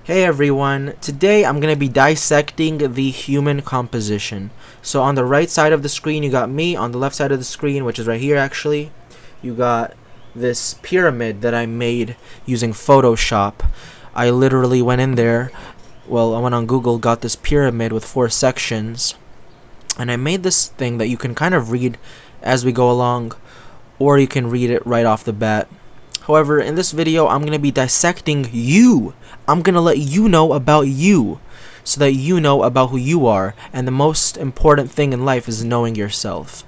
Hey everyone, today I'm going to be dissecting the human composition. So on the right side of the screen you got me, on the left side of the screen, which is right here actually, you got this pyramid that I made using Photoshop. I literally went in there, I went on Google, got this pyramid with 4 sections, and I made this thing that you can kind of read as we go along, or you can read it right off the bat. However, in this video, I'm going to be dissecting you. I'm going to let you know about you so that you know about who you are. And the most important thing in life is knowing yourself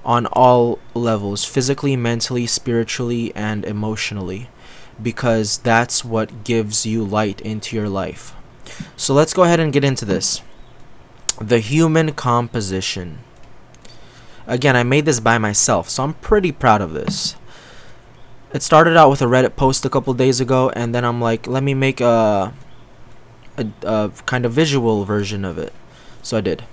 on all levels, physically, mentally, spiritually, and emotionally, because that's what gives you light into your life. So let's go ahead and get into this. The human composition. Again, I made this by myself, so I'm pretty proud of this. It started out with a Reddit post a couple days ago, and then I'm like, let me make a kind of visual version of it. So I did.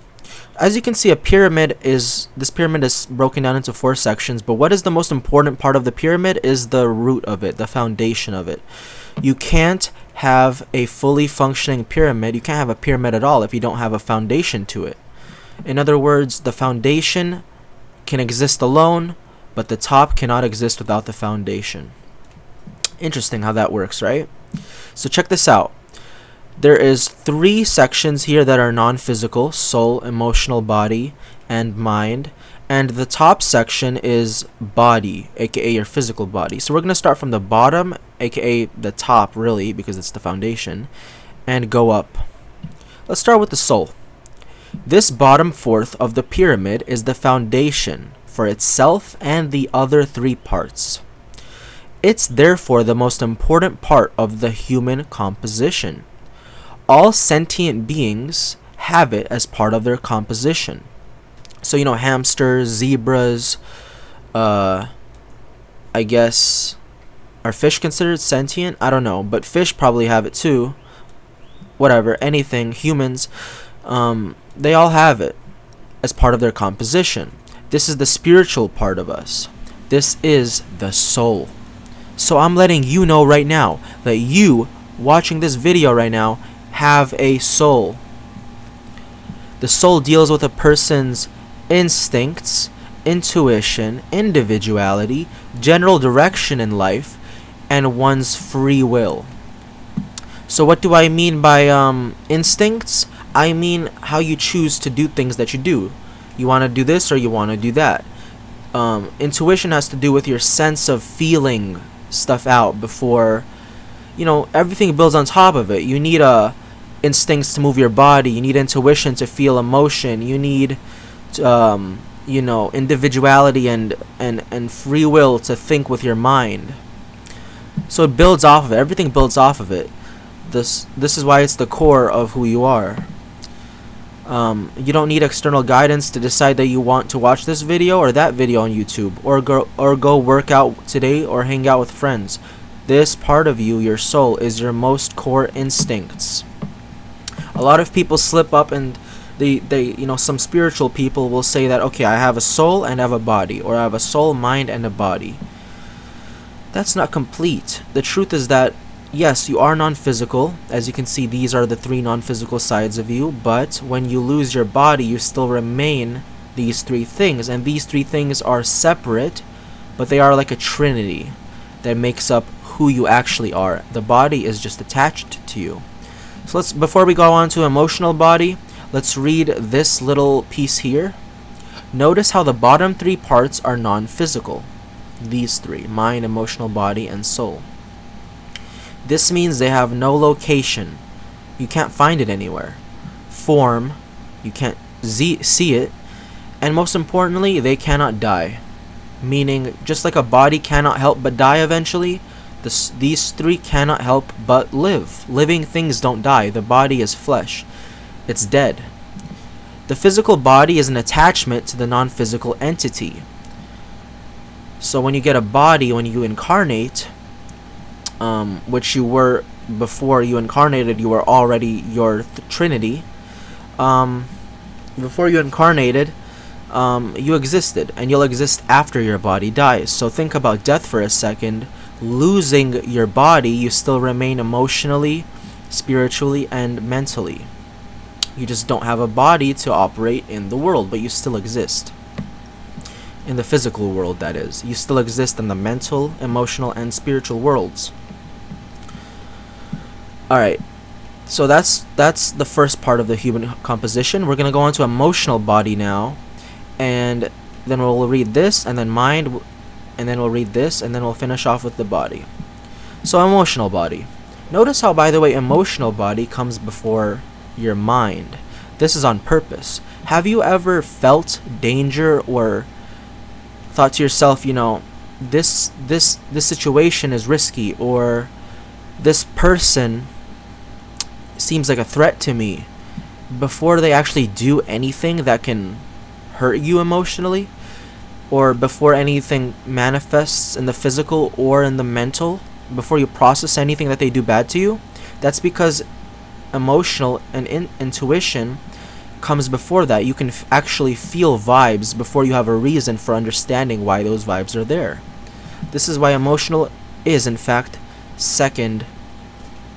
As you can see, this pyramid is broken down into 4 sections, but what is the most important part of the pyramid is the root of it, the foundation of it. You can't have a fully functioning pyramid, you can't have a pyramid at all if you don't have a foundation to it. In other words, the foundation can exist alone, but the top cannot exist without the foundation. Interesting how that works, right? So check this out. There is 3 sections here that are non-physical: soul, emotional body, and mind. And the top section is body, aka your physical body. So we're going to start from the bottom, aka the top really, because it's the foundation, and go up. Let's start with the soul. This bottom fourth of the pyramid is the foundation for itself and the other 3 parts. It's therefore the most important part of the human composition. All sentient beings have it as part of their composition. So, hamsters, zebras, I guess, are fish considered sentient? I don't know, but fish probably have it too. Whatever, anything, humans, they all have it as part of their composition. This is the spiritual part of us. This is the soul. So I'm letting you know right now that you, watching this video right now, have a soul. The soul deals with a person's instincts, intuition, individuality, general direction in life, and one's free will. So what do I mean by instincts? I mean how you choose to do things that you do. You want to do this or you want to do that. Intuition has to do with your sense of feeling stuff out before, everything builds on top of it. You need instincts to move your body. You need intuition to feel emotion. You need, individuality and free will to think with your mind. So it builds off of it. Everything builds off of it. This is why it's the core of who you are. You don't need external guidance to decide that you want to watch this video or that video on YouTube, or go work out today or hang out with friends. This part of you, your soul, is your most core instincts. A lot of people slip up, and some spiritual people will say that, okay, I have a soul and I have a body, or I have a soul, mind, and a body. That's not complete. The truth is that yes, you are non-physical. As you can see, these are the 3 non-physical sides of you, but when you lose your body, you still remain these 3 things, and these 3 things are separate, but they are like a trinity that makes up who you actually are. The body is just attached to you. So before we go on to emotional body, let's read this little piece here. Notice how the bottom 3 parts are non-physical. These 3: mind, emotional body, and soul. This means they have no location. You can't find it anywhere. Form, you can't see it. And most importantly, they cannot die. Meaning, just like a body cannot help but die eventually, these 3 cannot help but live. Living things don't die. The body is flesh. It's dead. The physical body is an attachment to the non-physical entity. So when you get a body, when you incarnate, which you were before you incarnated, you were already your trinity. Before you incarnated, you existed, and you'll exist after your body dies. So think about death for a second. Losing your body, you still remain emotionally, spiritually, and mentally. You just don't have a body to operate in the world, but you still exist. In the physical world, that is. You still exist in the mental, emotional, and spiritual worlds. Alright, so that's the first part of the human composition. We're going to go on to emotional body now, and then we'll read this, and then mind, and then we'll read this, and then we'll finish off with the body. So emotional body. Notice how, by the way, emotional body comes before your mind. This is on purpose. Have you ever felt danger or thought to yourself, this situation is risky, or this person seems like a threat to me, before they actually do anything that can hurt you emotionally, or before anything manifests in the physical or in the mental, before you process anything that they do bad to you? That's because emotional and intuition comes before that. You can actually feel vibes before you have a reason for understanding why those vibes are there. This is why emotional is, in fact, second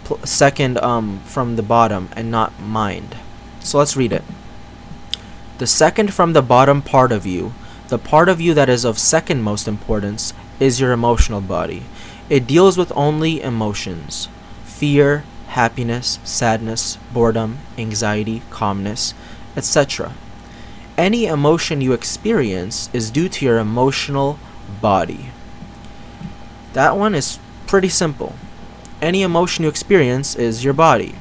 from the bottom and not mind. So let's read it. The second from the bottom part of you, the part of you that is of second most importance, is your emotional body. It deals with only emotions: fear, happiness, sadness, boredom, anxiety, calmness, etc. Any emotion you experience is due to your emotional body. That one is pretty simple. Any emotion you experience is your body.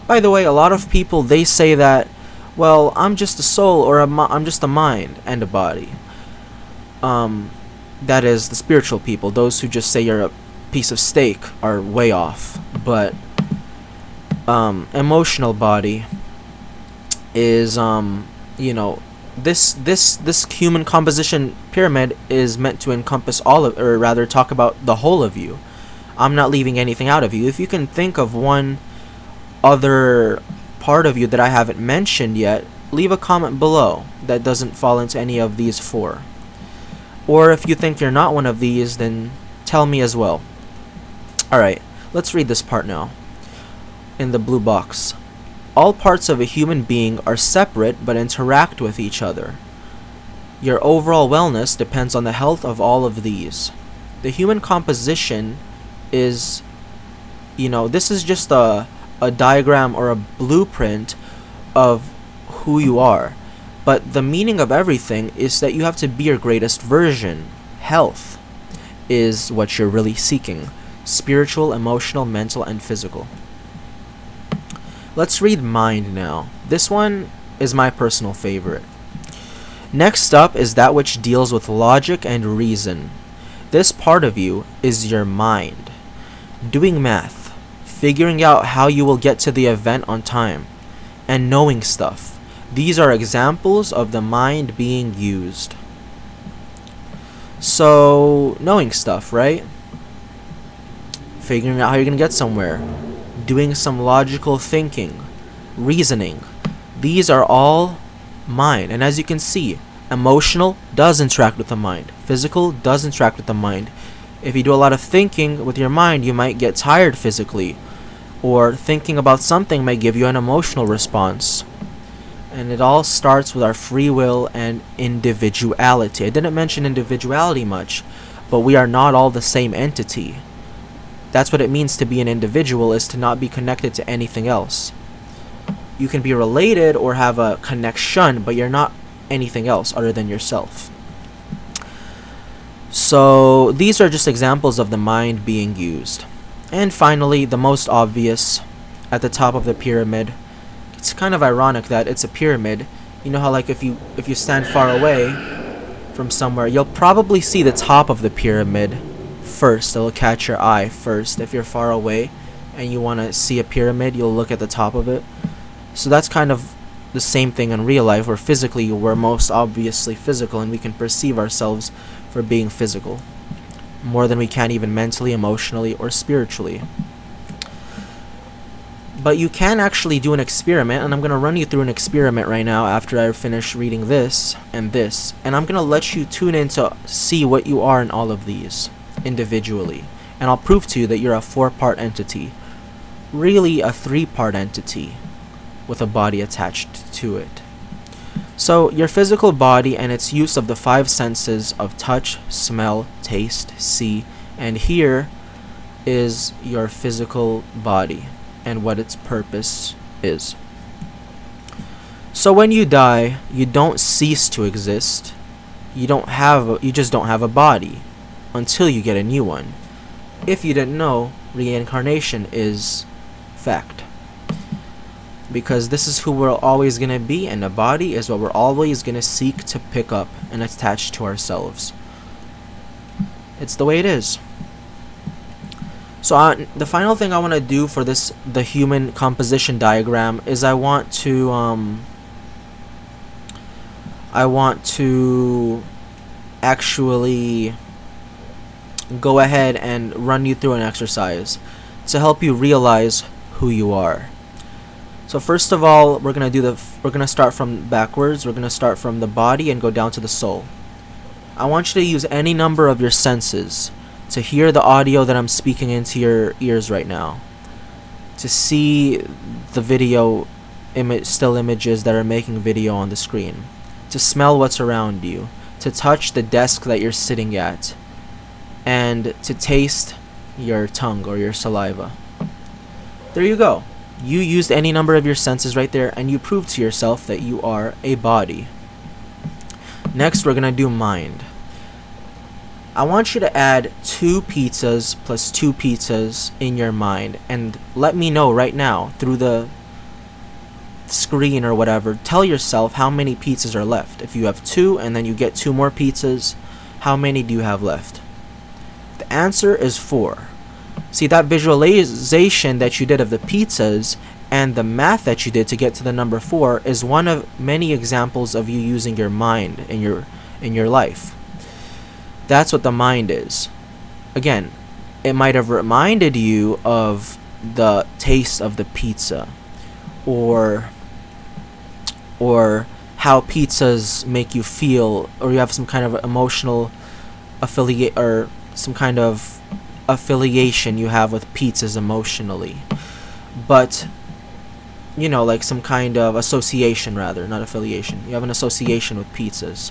By the way, a lot of people, they say that, well, I'm just a soul, or I'm just a mind and a body. That is the spiritual people. Those who just say you're a piece of steak are way off. But emotional body is this human composition pyramid is meant to encompass all of, or rather talk about the whole of you. I'm not leaving anything out of you. If you can think of one other part of you that I haven't mentioned yet, leave a comment below that doesn't fall into any of these four. Or if you think you're not one of these, then tell me as well. Alright, let's read this part now. In the blue box. All parts of a human being are separate but interact with each other. Your overall wellness depends on the health of all of these. The human composition is, this is just a diagram or a blueprint of who you are. But the meaning of everything is that you have to be your greatest version. Health is what you're really seeking. Spiritual, emotional, mental, and physical. Let's read mind now. This one is my personal favorite. Next up is that which deals with logic and reason. This part of you is your mind. Doing math, figuring out how you will get to the event on time, and knowing stuff. These are examples of the mind being used. So, knowing stuff, right? Figuring out how you're going to get somewhere. Doing some logical thinking. Reasoning. These are all mind. And as you can see, emotional does interact with the mind. Physical does interact with the mind. If you do a lot of thinking with your mind, you might get tired physically. Or thinking about something may give you an emotional response. And it all starts with our free will and individuality. I didn't mention individuality much, but we are not all the same entity. That's what it means to be an individual, is to not be connected to anything else. You can be related or have a connection, but you're not anything else other than yourself. So these are just examples of the mind being used. And finally, the most obvious, at the top of the pyramid. It's kind of ironic that it's a pyramid. You know how, like, if you stand far away from somewhere, you'll probably see the top of the pyramid first. It'll catch your eye first. If you're far away and you want to see a pyramid, you'll look at the top of it. So that's kind of the same thing in real life, where physically we're most obviously physical, and we can perceive ourselves for being physical more than we can even mentally, emotionally, or spiritually. But you can actually do an experiment, and I'm going to run you through an experiment right now after I finish reading this, and I'm going to let you tune in to see what you are in all of these individually. And I'll prove to you that you're a 4-part entity. really a three-part entity with a body attached to it. So your physical body and its use of the five senses of touch, smell, taste, see, and hear is your physical body and what its purpose is. So when you die, you don't cease to exist. You just don't have a body until you get a new one. If you didn't know, reincarnation is fact. Because this is who we're always going to be, and a body is what we're always going to seek to pick up and attach to ourselves. It's the way it is. So the final thing I want to do for the human composition diagram is I want to actually go ahead and run you through an exercise to help you realize who you are. So first of all, we're gonna start from backwards. We're gonna start from the body and go down to the soul. I want you to use any number of your senses to hear the audio that I'm speaking into your ears right now, to see the video still images that are making video on the screen, to smell what's around you, to touch the desk that you're sitting at, and to taste your tongue or your saliva. There you go. You used any number of your senses right there, and you proved to yourself that you are a body. Next, we're going to do mind. I want you to add 2 pizzas plus 2 pizzas in your mind, and let me know right now through the screen or whatever. Tell yourself how many pizzas are left. If you have 2 and then you get 2 more pizzas, how many do you have left? The answer is 4. See, that visualization that you did of the pizzas and the math that you did to get to the number 4 is one of many examples of you using your mind in your life. That's what the mind is. Again, it might have reminded you of the taste of the pizza, or how pizzas make you feel, or you have some kind of emotional affiliate or some kind of affiliation you have with pizzas emotionally. But like some kind of association, rather, not affiliation. You have an association with pizzas.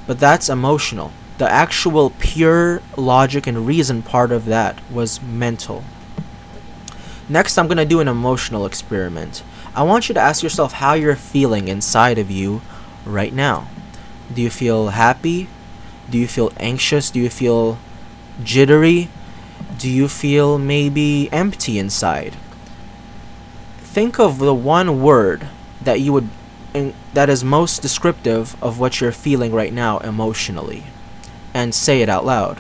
But that's emotional. The actual pure logic and reason part of that was mental. Next, I'm going to do an emotional experiment. I want you to ask yourself how you're feeling inside of you right now. Do you feel happy? Do you feel anxious? Do you feel jittery? Do you feel maybe empty inside? Think of the one word that that is most descriptive of what you're feeling right now emotionally, and say it out loud.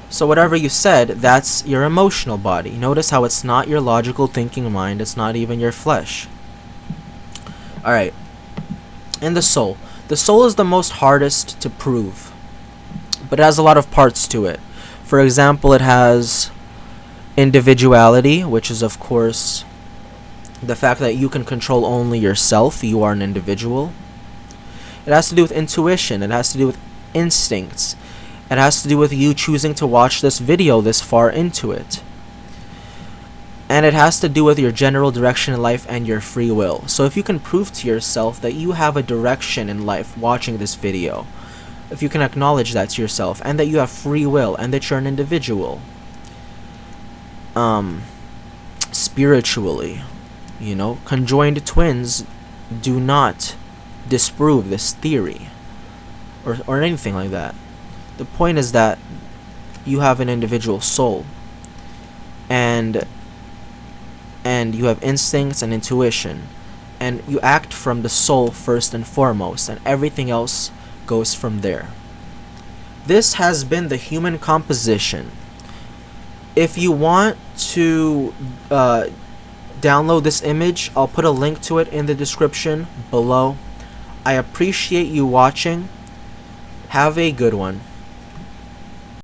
So whatever you said, that's your emotional body. Notice how it's not your logical thinking mind, it's not even your flesh. Alright. And the soul. The soul is the most hardest to prove, but it has a lot of parts to it. For example, it has individuality, which is of course the fact that you can control only yourself. You are an individual. It has to do with intuition. It has to do with instincts. It has to do with you choosing to watch this video this far into it. And it has to do with your general direction in life and your free will. So if you can prove to yourself that you have a direction in life watching this video, if you can acknowledge that to yourself, and that you have free will, and that you're an individual, spiritually, conjoined twins do not disprove this theory or anything like that. The point is that you have an individual soul, and you have instincts and intuition, and you act from the soul first and foremost, and everything else goes from there. This has been the human composition. If you want to download this image, I'll put a link to it in the description below. I appreciate you watching. Have a good one.